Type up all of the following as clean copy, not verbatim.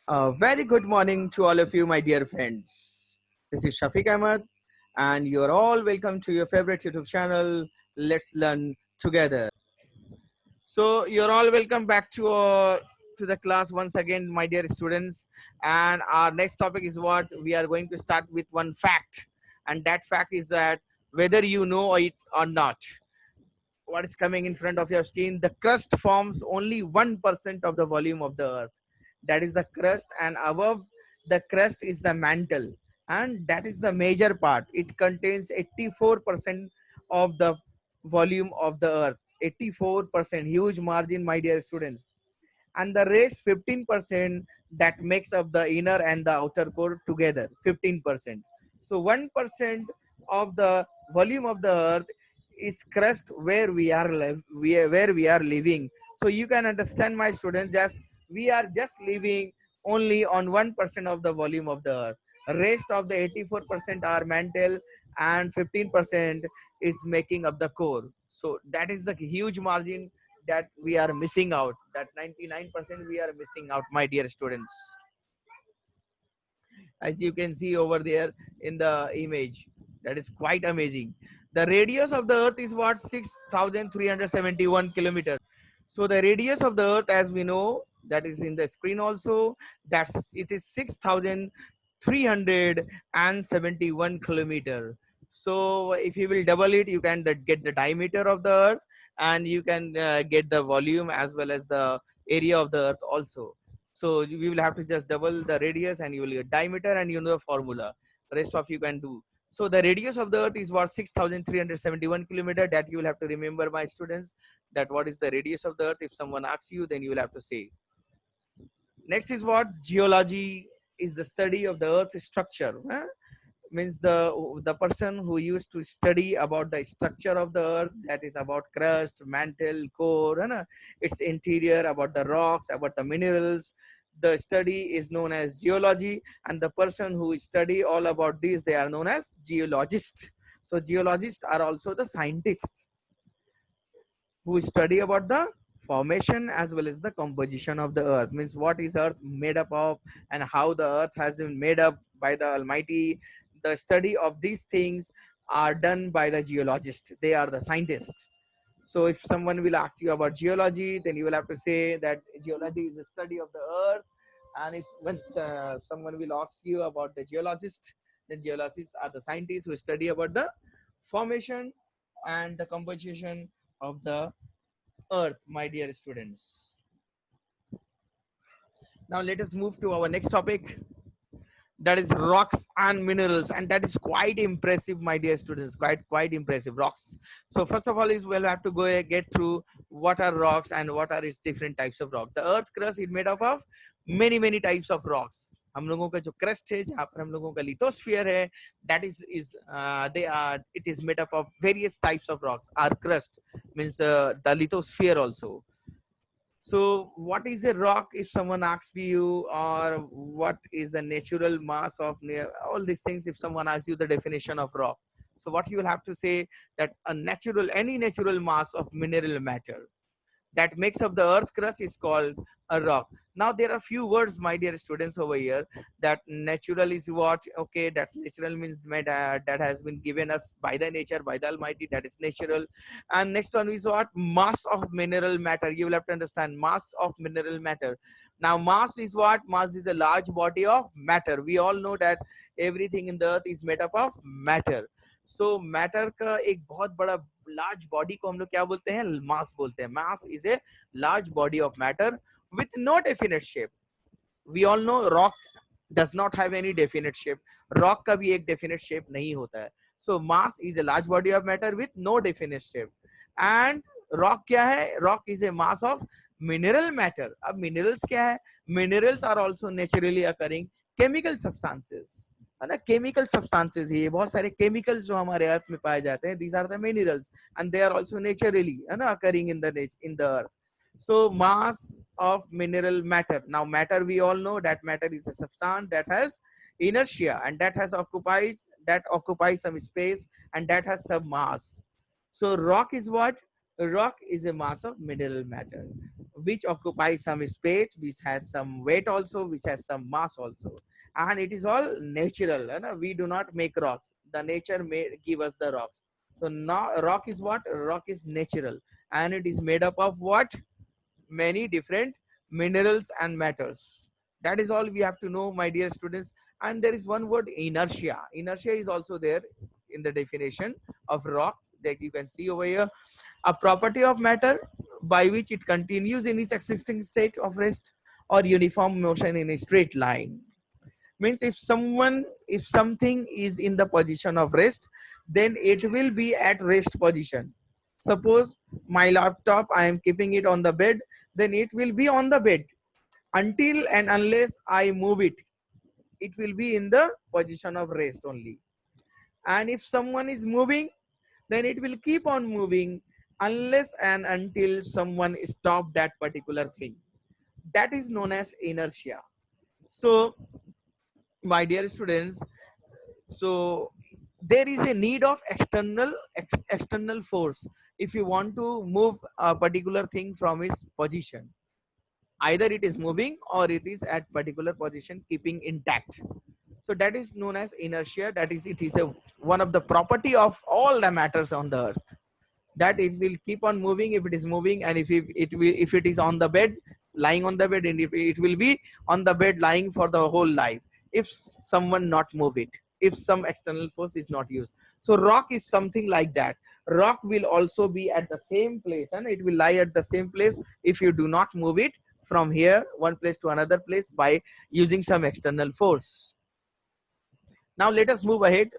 Very good morning to all of you, my dear friends. This is Shafiq Ahmed, and you're all welcome to your favorite YouTube channel, Let's Learn Together. So, you're all welcome back to the class once again, my dear students. And our next topic is what we are going to start with one fact, and that fact is that whether you know it or not, what is coming in front of your screen, the crust forms only 1% of the volume of the earth. That is the crust, and above the crust is the mantle, and that is the major part. It contains 84% of the volume of the earth. 84%, huge margin, my dear students. And the rest 15% that makes up the inner and the outer core together, 15%. So 1% of the volume of the earth is crust where we are living. So you can understand, my students, just we are just living only on 1% of the volume of the earth. Rest of the 84% are mantle, and 15% is making up the core. So that is the huge margin that we are missing out. That 99% we are missing out, my dear students. As you can see over there in the image, that is quite amazing. The radius of the earth is what? 6,371 kilometers. So the radius of the earth, as we know, that is in the screen also, that's it is 6,371 kilometer. So if you will double it, you can get the diameter of the earth, and you can get the volume as well as the area of the earth also. So we will have to just double the radius, and you will get diameter, and you know the formula. Rest of you can do. So the radius of the earth is what? 6,371 kilometer. That you will have to remember, my students, that what is the radius of the earth. If someone asks you, then you will have to say. Next is what? Geology is the study of the earth's structure. Means the person who used to study about the structure of the earth, that is about crust, mantle, core, its interior, about the rocks, about the minerals. The study is known as geology, and the person who study all about these, they are known as geologists. So geologists are also the scientists who study about the formation as well as the composition of the earth. Means what is earth made up of, and how the earth has been made up by the almighty. The study of these things are done by the geologist. They are the scientists. So if someone will ask you about geology, then you will have to say that geology is the study of the earth. And if when someone will ask you about the geologist, then geologists are the scientists who study about the formation and the composition of the earth, my dear students. Now let us move to our next topic, that is rocks and minerals, and that is quite impressive, my dear students. Quite impressive. Rocks. So first of all is we'll have to go and get through what are rocks and what are its different types of rock. The earth crust is made up of many types of rocks. हम लोगों का जो crust है, जहाँ पर हम लोगों का लिथोस्फीयर है, that it is made up of various types of rocks. Our crust means the lithosphere also. So, what is a rock if someone asks you, or what is the natural mass of all these things? If someone asks you the definition of rock, so what you will have to say, that any natural mass of mineral matter that makes up the earth crust is called a rock. Now there are few words, my dear students, over here. That natural is what? Okay, that natural means that has been given us by the nature, by the almighty. That is natural. And next one is what? Mass of mineral matter. You will have to understand mass of mineral matter. Now mass is what? Mass is a large body of matter. We all know that everything in the earth is made up of matter. So matter का एक बहुत बड़ा large body को हम लोग क्या बोलते हैं? Mass बोलते हैं. Mass is a large body of matter with no definite shape. We all know rock does not have any definite shape. Rock का भी एक definite shape नहीं होता है. So mass is a large body of matter with no definite shape. And rock क्या है? Rock is a mass of mineral matter. अब minerals क्या है? Minerals are also naturally occurring chemical substances. है ना, केमिकल सब्सटेंसेस है ये. बहुत सारे केमिकल्स जो हमारे अर्थ में पाए जाते हैं, these are the minerals, and they are also naturally, है ना, occurring in the earth. So mass of mineral matter. Now matter, we all know that matter is a substance that has inertia, and that occupies some space, and that has some mass. So rock is what? Rock is a mass of mineral matter. which occupies some space, which has some weight also, which has some mass also, and it is all natural. We do not make rocks. The nature may give us the rocks. So now rock is what? Rock is natural, and it is made up of what? Many different minerals and matters. That is all we have to know, my dear students. And there is one word, inertia. Inertia is also there in the definition of rock that you can see over here. A property of matter by which it continues in its existing state of rest or uniform motion in a straight line. Means if something is in the position of rest, then it will be at rest position. Suppose my laptop, I am keeping it on the bed, then it will be on the bed until and unless I move it. It will be in the position of rest only. And if someone is moving, then it will keep on moving unless and until someone stop that particular thing. That is known as inertia. So my dear students, so there is a need of external force if you want to move a particular thing from its position. Either it is moving or it is at particular position keeping intact. So that is known as inertia. That is, it is a one of the property of all the matters on the earth, that it will keep on moving if it is moving, and if it is on the bed, lying on the bed, and if it will be on the bed lying for the whole life if someone not move it, if some external force is not used. So rock is something like that. Rock will also be at the same place, and it will lie at the same place if you do not move it from here one place to another place by using some external force. Now let us move ahead.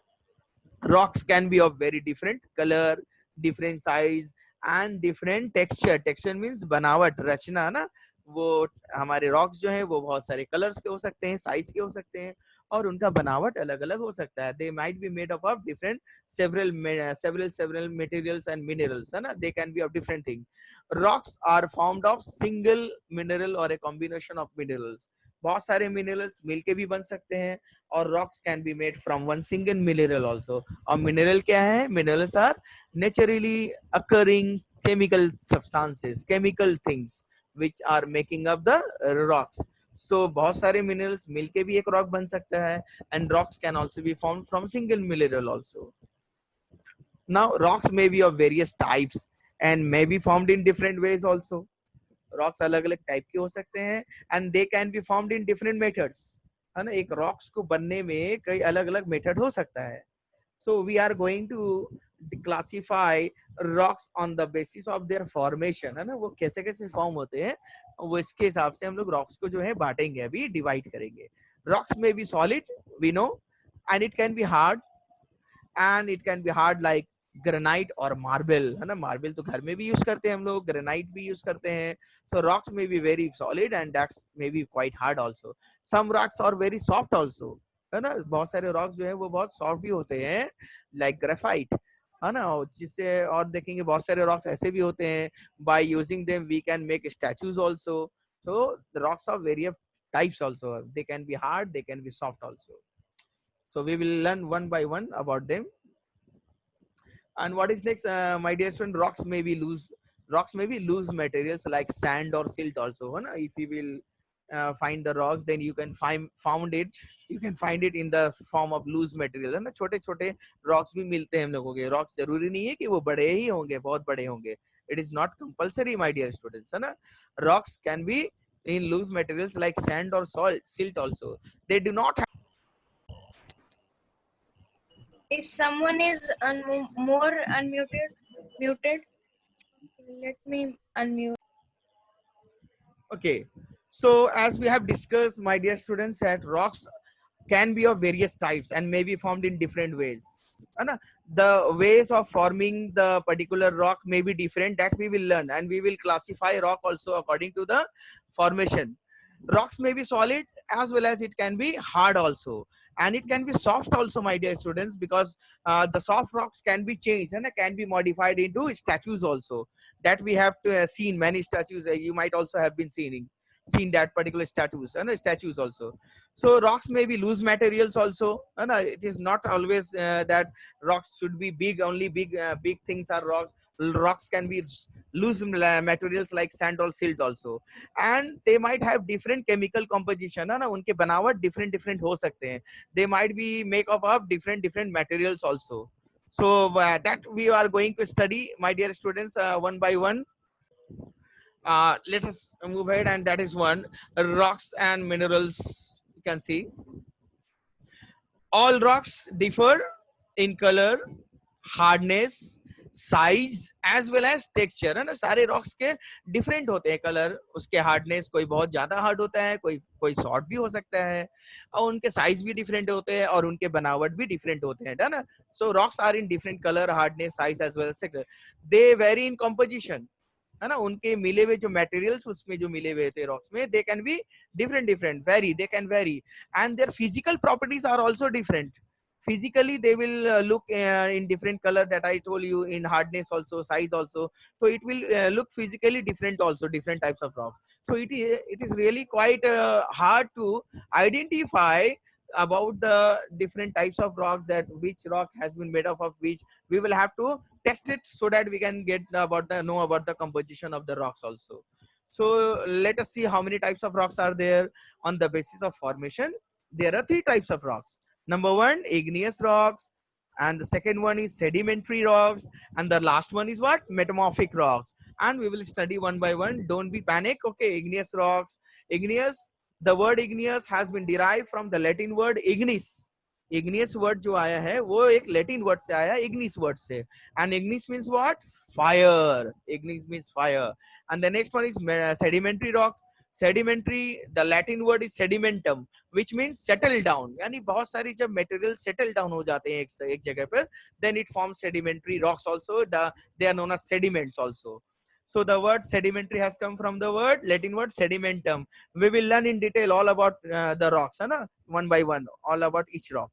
Rocks can be of very different color, different size and different texture. Texture means बनावट, रचना ना. वो हमारे rocks जो हैं वो बहुत सारे colours के हो सकते हैं, साइज के हो सकते हैं, और उनका बनावट अलग अलग हो सकता है. They might be made up of different several materials and minerals, है ना. They can be of different things. Rocks are formed of single mineral or a combination of minerals. बहुत सारे मिनरल्स मिलके भी बन सकते हैं, और rocks can be made from one single mineral also. और mineral क्या है? Minerals are naturally occurring chemical substances, chemical things which are making up the rocks. So बहुत सारे minerals मिलके भी एक rock बन सकता है, and rocks can also be formed from single mineral also. Now rocks may be of various types and may be formed in different ways also. Rocks अलग अलग टाइप के हो सकते हैं, and they can be formed in different methods, है ना. एक rocks को बनने में कई अलग अलग मेथड हो सकता है. So we are going to classify rocks on the basis of their formation, है ना. वो कैसे कैसे फॉर्म होते हैं, वो इसके हिसाब से हम लोग रॉक्स को जो है बांटेंगे, अभी डिवाइड करेंगे. Rocks may be solid, we know, and it can be hard, and it can be hard like granite और मार्बल, है ना. मार्बल तो घर में भी यूज करते हैं हम लोग, ग्रेनाइट भी यूज करते हैं. So rocks may be very solid and that's may be quite hard also. Some rocks are very soft also, है ना. बहुत सारे रॉक्स जो है वो बहुत सॉफ्ट भी होते हैं, लाइक ग्रेफाइट, है ना. जिससे और देखेंगे बहुत सारे रॉक्स ऐसे भी होते हैं, by using them we can make statues also. So the rocks are various types also. They can be hard, they can be soft also. So we will learn one by one about them. And what is next, my dear student? Rocks may be loose materials like sand or silt also, है ना. If you will find the rocks, then you can find it in the form of loose material, है ना. छोटे छोटे rocks भी मिलते हैं हम लोगों के. rocks जरूरी नहीं है कि वो बड़े ही होंगे, बहुत बड़े होंगे. It is not compulsory, my dear students, है ना. Rocks can be in loose materials like sand or silt also. They do not have. If someone is more muted, let me unmute. Okay, so as we have discussed, my dear students, that rocks can be of various types and may be formed in different ways, है ना. The ways of forming the particular rock may be different, that we will learn, and we will classify rock also according to the formation. Rocks may be solid as well as it can be hard also, and it can be soft also, my dear students, because the soft rocks can be changed and can be modified into statues also. That we have to, seen many statues. You might also have been seen that particular statues also. So rocks may be loose materials also, and it is not always that rocks should be big, only big things are rocks. Rocks can be loose materials like sand or silt also, and they might have different chemical composition, है ना, उनके बनावट different हो सकते हैं. They might be made up of different materials also. So that we are going to study, my dear students, one by one. Let us move ahead, and that is one, rocks and minerals. You can see all rocks differ in color, hardness, size as well as texture, है ना. सारे rocks के different होते हैं colour, उसके hardness, कोई बहुत ज्यादा हार्ड होता है, कोई सॉफ्ट भी हो सकता है, और उनके साइज भी डिफरेंट होते हैं और उनके बनावट भी डिफरेंट होते हैं, है ना. So rocks are in different colour, hardness, size as well as texture. They vary in composition, है ना. उनके मिले हुए जो मटेरियल्स उसमें जो मिले हुए थे रॉक्स में, they can be different vary, they can vary, and their physical properties are also different. Physically they will look in different color, that I told you, in hardness also, size also. So it will look physically different also, different types of rock. So it is really quite hard to identify about the different types of rocks, that which rock has been made up of which. We will have to test it so that we can get know about the composition of the rocks also. So let us see how many types of rocks are there on the basis of formation. There are 3 types of rocks. Number 1, igneous rocks, and the second one is sedimentary rocks, and the last one is what? Metamorphic rocks. And we will study one by one. Don't be panic. Okay, igneous rocks. Igneous, the word igneous has been derived from the Latin word ignis. Igneous word जो आया है वो एक Latin word से आया, ignis word से. And ignis means what? Fire. Ignis means fire. And the next one is sedimentary rock. Sedimentary, the Latin word is sedimentum, which means settle down. यानी बहुत सारी जब material settle down हो जाते हैं एक जगह पर, then it forms sedimentary rocks also. They are known as sediments also. So the word sedimentary has come from the word Latin word sedimentum. We will learn in detail all about the rocks, है ना, one by one, all about each rock.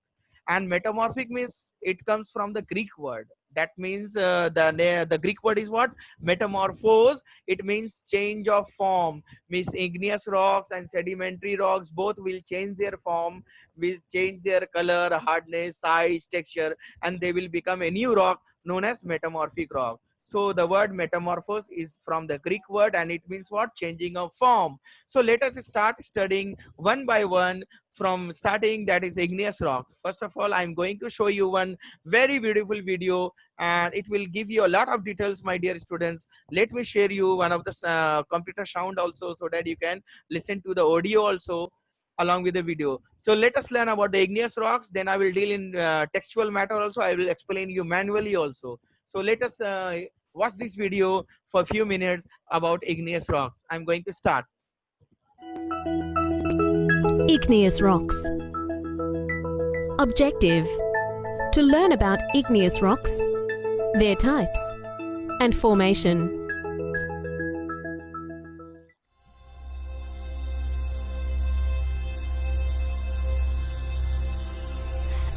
And metamorphic means it comes from the Greek word. That means the Greek word is what? Metamorphose. It means change of form. Means igneous rocks and sedimentary rocks both will change their form, will change their color, hardness, size, texture, and they will become a new rock known as metamorphic rock. So the word metamorphose is from the Greek word, and it means what? Changing of form. So let us start studying one by one from starting, that is igneous rock. First of all, I'm going to show you one very beautiful video, and it will give you a lot of details, my dear students. Let me share you one of the computer sound also, so that you can listen to the audio also along with the video. So let us learn about the igneous rocks. Then I will deal in textual matter also. I will explain you manually also. So let us watch this video for a few minutes about igneous rocks. I'm going to start. Igneous rocks. Objective: to learn about igneous rocks, their types, and formation.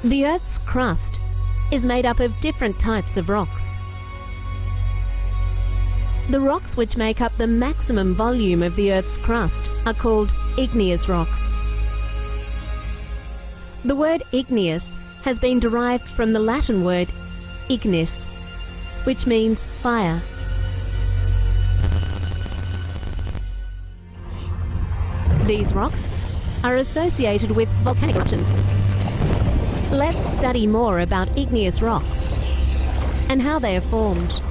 The Earth's crust is made up of different types of rocks. The rocks which make up the maximum volume of the Earth's crust are called igneous rocks. The word igneous has been derived from the Latin word ignis, which means fire. These rocks are associated with volcanic eruptions. Let's study more about igneous rocks and how they are formed.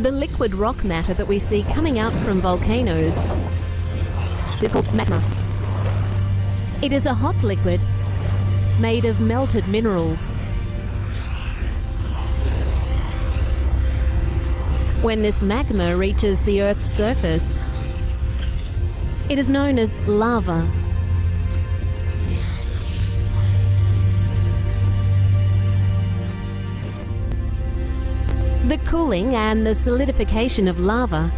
The liquid rock matter that we see coming out from volcanoes is called magma. It is a hot liquid made of melted minerals. When this magma reaches the Earth's surface, it is known as lava. The cooling and the solidification of lava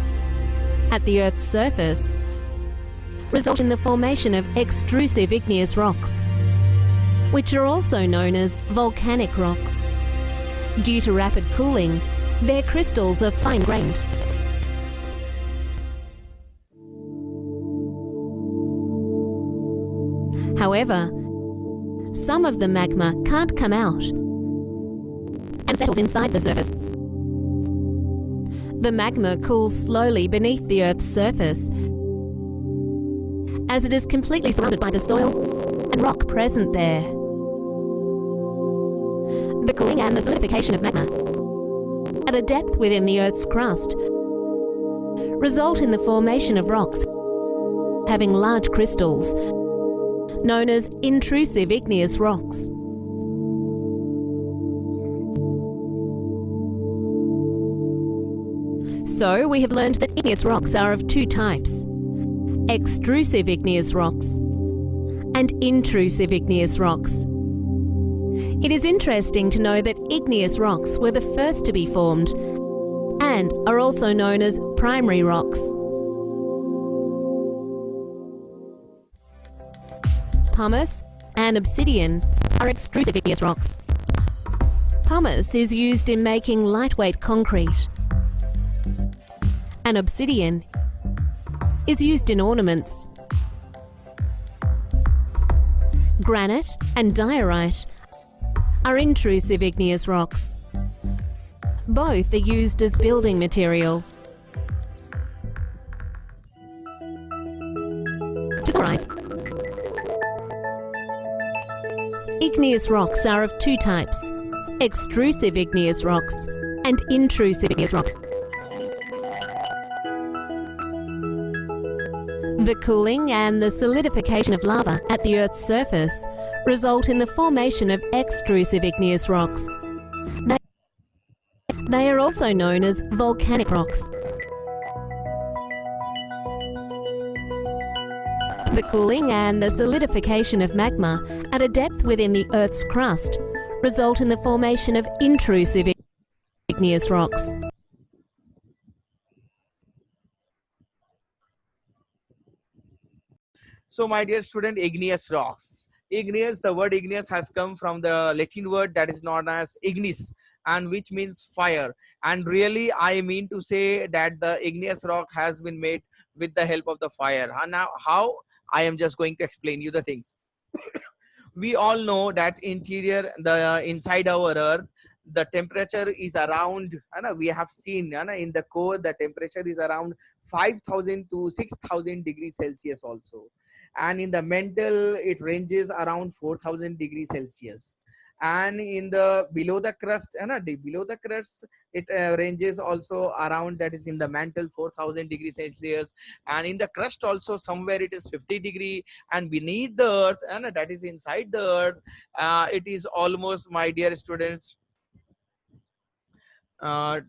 at the Earth's surface result in the formation of extrusive igneous rocks, which are also known as volcanic rocks. Due to rapid cooling, their crystals are fine-grained. However, some of the magma can't come out, and and settles inside the surface. The magma cools slowly beneath the Earth's surface, as it is completely surrounded by the soil and rock present there. The cooling and the solidification of magma at a depth within the Earth's crust result in the formation of rocks having large crystals, known as intrusive igneous rocks. So we have learned that igneous rocks are of two types: extrusive igneous rocks and intrusive igneous rocks. It is interesting to know that igneous rocks were the first to be formed and are also known as primary rocks. Pumice and obsidian are extrusive igneous rocks. Pumice is used in making lightweight concrete, and obsidian is used in ornaments. Granite and diorite are intrusive igneous rocks. Both are used as building material. To summarize, igneous rocks are of two types: extrusive igneous rocks and intrusive igneous rocks. The cooling and the solidification of lava at the Earth's surface result in the formation of extrusive igneous rocks. They are also known as volcanic rocks. The cooling and the solidification of magma at a depth within the Earth's crust result in the formation of intrusive igneous rocks. So my dear student, igneous rocks. Igneous, the word igneous has come from the Latin word that is known as ignis, and which means fire. And really, I mean to say that the igneous rock has been made with the help of the fire. And now, how? I am just going to explain you the things. We all know that inside our Earth, the temperature is around, we have seen in the core, the temperature is around 5,000 to 6,000 degrees Celsius also. And in the mantle, it ranges around 4,000 degrees Celsius. And in the below the crust, it ranges also around, that is in the mantle, 4,000 degrees Celsius. And in the crust also, somewhere it is 50 degree. And beneath the earth, and that is inside the earth, it is almost, my dear students, wait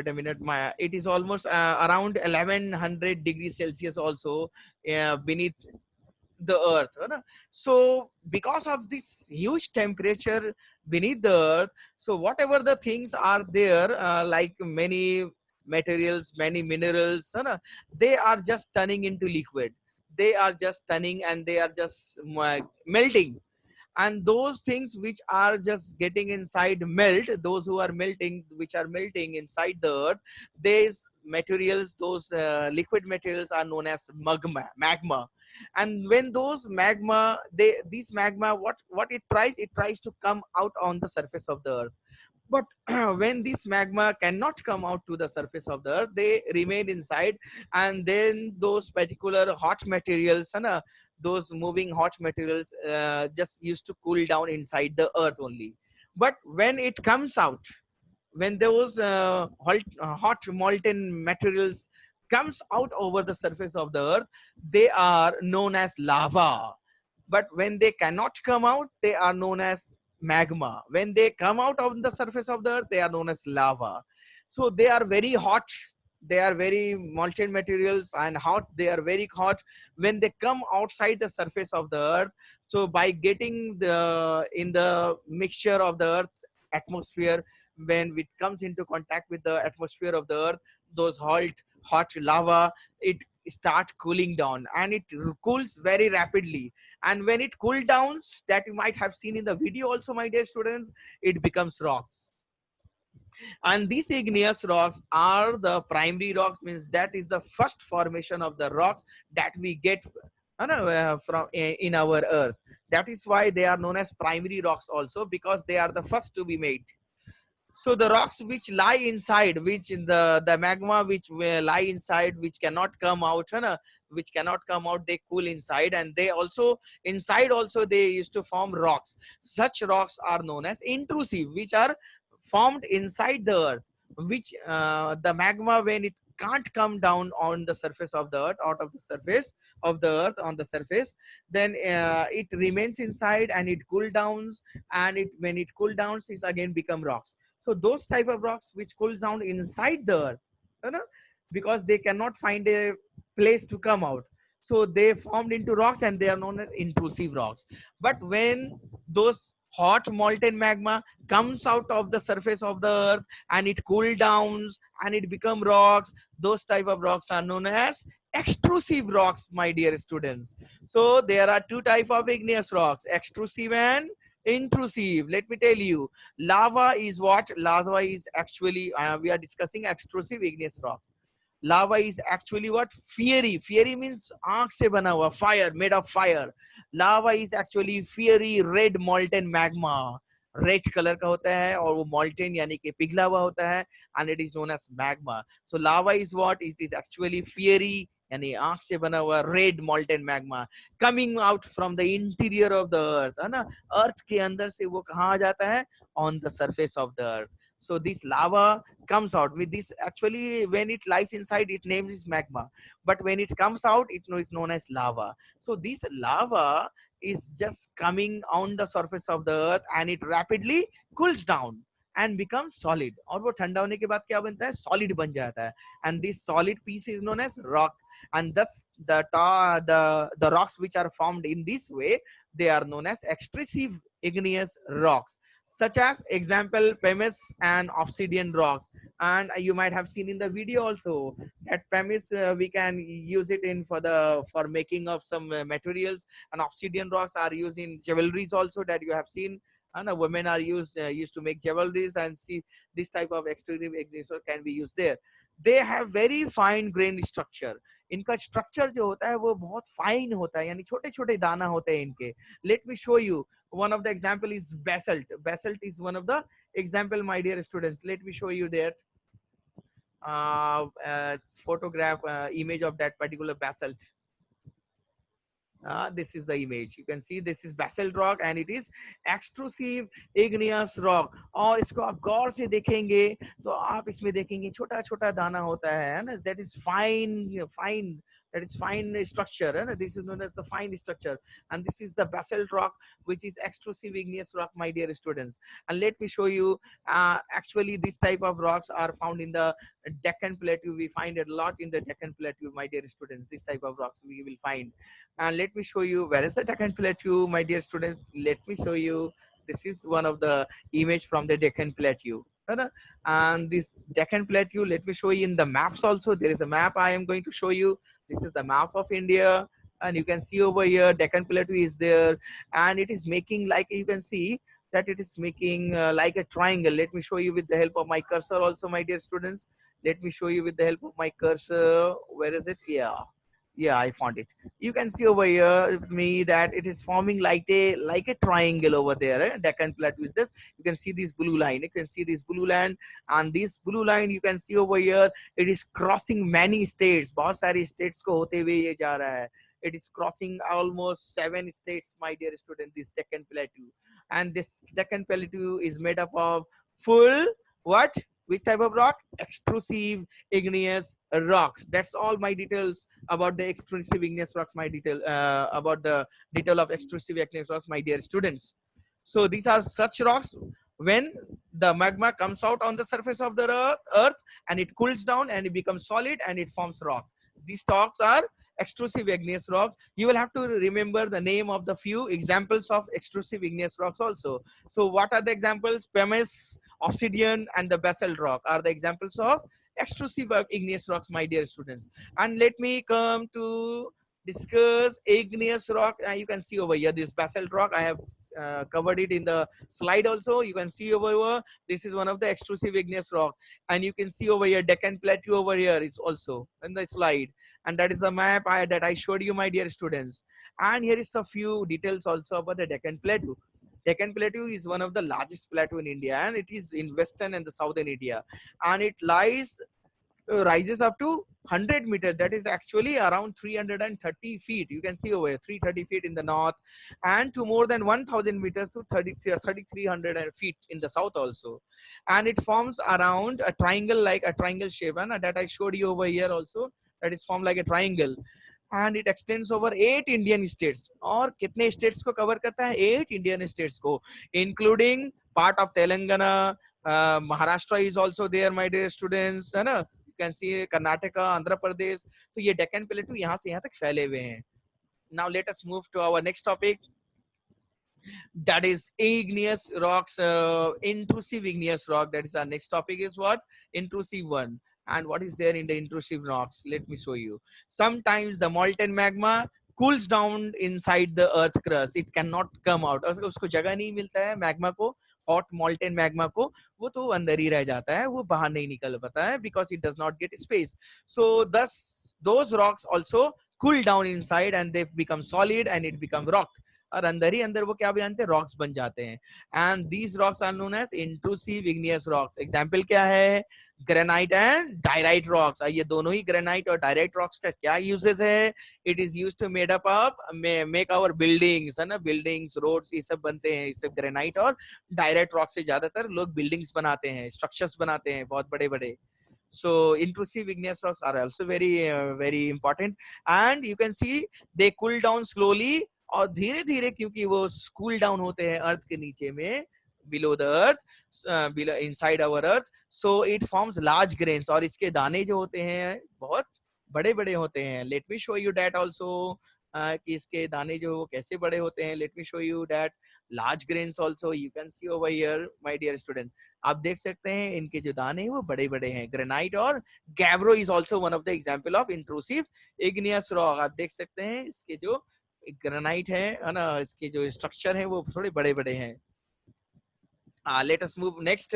a minute, it is almost around 1100 degrees Celsius also beneath the earth. So because of this huge temperature beneath the earth, so whatever the things are there, like many materials, many minerals, they are just turning into liquid. They are just turning and they are just melting. And those things which are just getting inside melt, those who are melting, which are melting inside the earth, these materials, those liquid materials are known as magma. And when those magma, this magma, what it tries to come out on the surface of the earth. But when this magma cannot come out to the surface of the earth, they remain inside. And then those particular hot materials, those moving hot materials just used to cool down inside the earth only. But when it comes out, when those hot molten materials comes out over the surface of the earth, they are known as lava. But when they cannot come out, they are known as magma. When they come out on the surface of the earth, they are known as lava. So they are very hot. They are very molten materials and hot. They are very hot when they come outside the surface of the earth. So by getting in the mixture of the earth atmosphere, when it comes into contact with the atmosphere of the earth, those hot lava, it start cooling down, and it cools very rapidly. And when it cools down, that you might have seen in the video also, my dear students, it becomes rocks. And these igneous rocks are the primary rocks, means that is the first formation of the rocks that we get from in our earth. That is why they are known as primary rocks also, because they are the first to be made. So the rocks which lie inside, which in the magma which lie inside, which cannot come out, है ना, which cannot come out, they cool inside, and they also inside also they used to form rocks. Such rocks are known as intrusive, which are formed inside the earth, which the magma, when it can't come down on the surface of the earth, out of the surface of the earth on the surface, then it remains inside and it cool downs, and it when it cool downs it again become rocks. So those type of rocks which cools down inside the earth, you know, because they cannot find a place to come out, so they formed into rocks and they are known as intrusive rocks. But when those hot molten magma comes out of the surface of the earth and it cool downs and it become rocks, those type of rocks are known as extrusive rocks, my dear students. So there are two type of igneous rocks, extrusive and intrusive. Let me tell you, lava is what? Lava is actually, we are discussing extrusive igneous rocks. Lava is actually what? Fiery. Fiery means आग से बना हुआ, fire, made of fire. Lava is actually fiery red molten magma. Red colour का होता है और वो molten यानी कि पिघला हुआ होता है, and it is known as magma. So lava is what? It is actually fiery यानी आग से बना हुआ red molten magma coming out from the interior of the earth, है ना, अर्थ के अंदर से वो कहाँ आ जाता है? On the surface of the earth. So this lava comes out with this, actually when it lies inside it name is magma, but when it comes out it is known as lava. So this lava is just coming on the surface of the earth and it rapidly cools down and becomes solid, और वो ठंडा होने के बाद क्या बनता है? Solid बन जाता है, and this solid piece is known as rock. And thus the rocks which are formed in this way, they are known as extrusive igneous rocks, such as example pumice and obsidian rocks. And you might have seen in the video also that pumice we can use it in for making of some materials, and obsidian rocks are used in jewelries also, that you have seen, and women are used to make jewelries, and see this type of extrusive igneous rock can be used there. They have very fine grained structure. इनका structure जो होता है वो बहुत fine होता है, यानी छोटे छोटे दाना होते हैं इनके. Late me show you one of the example is basalt. Basalt is one of the example, my dear students. Let me show you that photograph image of that particular basalt. This is the image. You can see this is basalt rock and it is extrusive igneous rock. और इसको आप गौर से देखेंगे तो आप इसमें देखेंगे छोटा छोटा दाना होता है ना, that is fine, that is fine structure, and this is known as the fine structure, and this is the basalt rock which is extrusive igneous rock, my dear students. And let me show you, actually this type of rocks are found in the Deccan Plateau. We find it a lot in the Deccan Plateau, my dear students. This type of rocks we will find. And let me show you where is the Deccan Plateau, my dear students. Let me show you. This is one of the image from the Deccan Plateau. And this Deccan Plateau, let me show you in the maps also. There is a map I am going to show you. This is the map of India, and you can see over here Deccan Plateau is there, and it is making, like you can see that it is making like a triangle. Let me show you with the help of my cursor also, my dear students. Let me show you with the help of my cursor. Where is it? Yeah, I found it. You can see over here with me that it is forming like a triangle over there. Deccan Plateau is this. You can see this blue line. You can see this blue line, and this blue line you can see over here. It is crossing many states. बहुत सारी states को होते हुए ये जा रहा है. It is crossing almost 7 states, my dear student. This Deccan Plateau, and this Deccan Plateau is made up of full what? Which type of rock? Extrusive igneous rocks. That's all my details about the extrusive igneous rocks, my detail about the detail of extrusive igneous rocks, my dear students. So these are such rocks when the magma comes out on the surface of the earth and it cools down and it becomes solid and it forms rock. These rocks are extrusive igneous rocks. You will have to remember the name of the few examples of extrusive igneous rocks also. So what are the examples? Pumice, obsidian, and the basalt rock are the examples of extrusive igneous rocks, my dear students. And let me come to discuss igneous rock. You can see over here this basalt rock. I have covered it in the slide also. You can see over here, this is one of the extrusive igneous rock, and you can see over here Deccan Plateau over here is also in the slide, and that is the map that I showed you, my dear students. And here is a few details also about the Deccan Plateau. Deccan Plateau is one of the largest plateau in India, and it is in western and the southern India, and it rises up to 100 meters. That is actually around 330 feet. You can see over here 330 feet in the north, and to more than 1000 meters to 3300 feet in the south also. And it forms around a triangle, like a triangle shape, and that I showed you over here also, that is formed like a triangle. And it extends over 8 Indian states. और कितने states को cover करता है? 8 Indian states को, including part of Telangana. Maharashtra is also there, my dear students, है ना? You can see Karnataka, Andhra Pradesh. तो ये Deccan Plateau यहाँ से यहाँ तक फैले हुए हैं. Now let us move to our next topic. That is igneous rocks, intrusive igneous rock. That is our next topic. Is what? Intrusive one. And what is there in the intrusive rocks? Let me show you. Sometimes the molten magma cools down inside the earth crust. It cannot come out. उसको जगह नहीं मिलता है magma को, hot molten magma को, वो तो अंदर ही रह जाता है, वो बाहर नहीं निकल पाता है, because it does not get space. So thus those rocks also cool down inside and they become solid and it become rock. और अंदर ही अंदर वो क्या बनते हैं? रॉक्स बन जाते हैं. And these rocks are known as intrusive igneous rocks. Example क्या है? Granite and diorite rocks. ये दोनों ही ग्रेनाइट और डायराइट रॉक्स का क्या यूजेस है? It is used to made up make our buildings, है ना? बिल्डिंग्स, रोड्स, ये सब बनते हैं इससे ग्रेनाइट और डायराइट रॉक से. ज्यादातर लोग बिल्डिंग्स बनाते हैं, स्ट्रक्चर्स बनाते हैं बहुत बड़े बड़े. So intrusive igneous rocks are also very important, and you can see they cool down slowly. और धीरे धीरे क्योंकि वो कूल डाउन होते हैं अर्थ के नीचे में, below the earth, inside our earth, so it forms large grains. और इसके दाने जो होते हैं बहुत बड़े बड़े होते हैं. Let me show you that also. कि इसके दाने जो कैसे बड़े होते हैं. Let me show you that large grains also. You can see over here, my dear students. आप देख सकते हैं इनके जो दाने हैं वो बड़े बड़े हैं. ग्रेनाइट और gabbro is also one of the example of intrusive igneous rock. आप देख सकते हैं इसके जो ग्रेनाइट है ना, इसके जो स्ट्रक्चर है वो थोड़े बड़े बड़े हैं. Let us move next.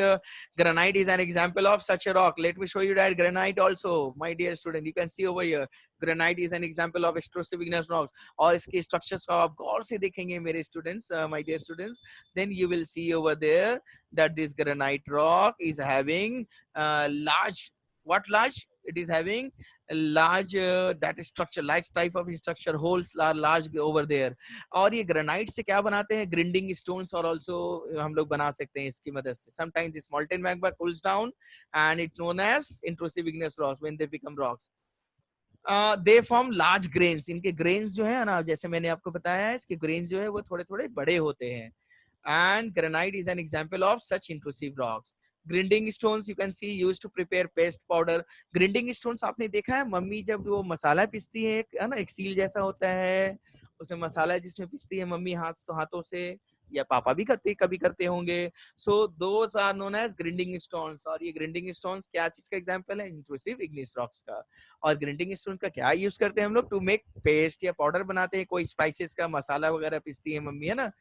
Granite is an example of such a rock. Let me show you that granite also, my dear student. You can see over here, granite is an example of extrusive igneous rocks. और इसके structures को आप गौर से देखेंगे मेरे students, my dear students, then you will see over there that this granite rock is having large. What large? It is having a large that is structure, large type of structure, holes are large over there. और ये granite से क्या बनाते हैं? Grinding stones और also हम लोग बना सकते हैं इसकी मदद से. Sometimes this molten magma cools down and it's known as intrusive igneous rocks. When they become rocks, they form large grains. इनके grains जो है ना, जैसे मैंने आपको बताया है, इसके grains जो है वो थोड़े थोड़े बड़े होते हैं. And granite is an example of such intrusive rocks. Grinding stones you can see used to prepare paste powder. Grinding stones आपने देखा है मम्मी जब वो मसाला पीसती है ना, एक सील जैसा होता है, उसमें मसाला जिसमें पीसती है मम्मी हाथों से, या पापा भी कभी करते होंगे. So those are known as grinding stones. और ये ग्रिंडिंग स्टोन्स क्या चीज का एग्जांपल है? इंट्रूसिव इग्नियस रॉक्स का. और ग्रिंडिंग स्टोन का क्या यूज करते हैं हम लोग? टू मेक पेस्ट या पाउडर बनाते हैं, कोई स्पाइसेस का मसाला वगैरह पीसती है मम्मी, है ना.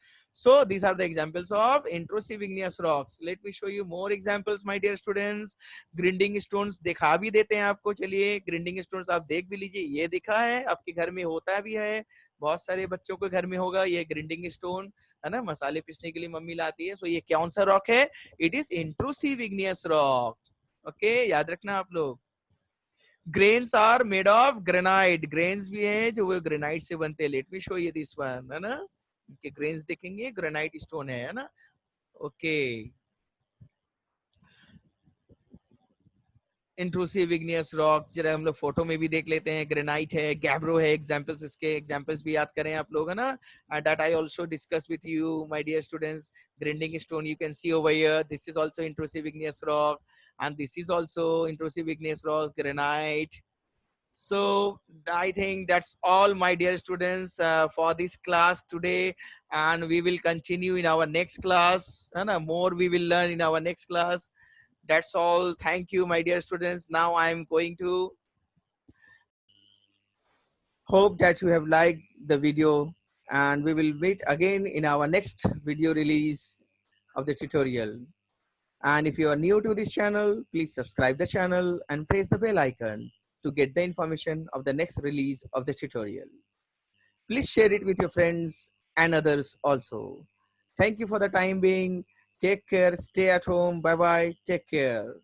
So these are the examples of intrusive igneous rocks. Let me show you more examples, my dear students. Grinding stones दिखा भी देते हैं आपको. चलिए grinding stones आप देख भी लीजिए. ये दिखा है, आपके घर में होता भी है, बहुत सारे बच्चों के घर में होगा ये ग्रिंडिंग स्टोन, है ना, मसाले पीसने के लिए मम्मी लाती है. सो ये कौन सा रॉक है? It is intrusive igneous rock. Okay, याद रखना आप लोग. Grains are made of granite. Grains भी है जो वो ग्रेनाइट से बनते हैं. Let me show you this one, है ना. इनके ग्रेन्स देखेंगे, ग्रेनाइट स्टोन है ना. ओके, इंट्रूसिव इग्नियस रॉक जरा हम लोग फोटो में भी देख लेते हैं. ग्रेनाइट है, गैब्रो है. एग्जांपल्स, इसके एग्जांपल्स भी याद करें आप लोग, है ना. That I also discuss with you my dear students. Grinding stone you can see over here. This is also intrusive igneous rock and this is also intrusive igneous rock, granite. So I think that's all, my dear students, for this class today, and we will continue in our next class, and more we will learn in our next class. That's all. Thank you, my dear students. Now I am going to hope that you have liked the video, and we will meet again in our next video release of the tutorial. And if you are new to this channel, please subscribe the channel and press the bell icon to get the information of the next release of the tutorial. Please share it with your friends and others also. Thank you for the time being. Take care. Stay at home. Bye bye. Take care.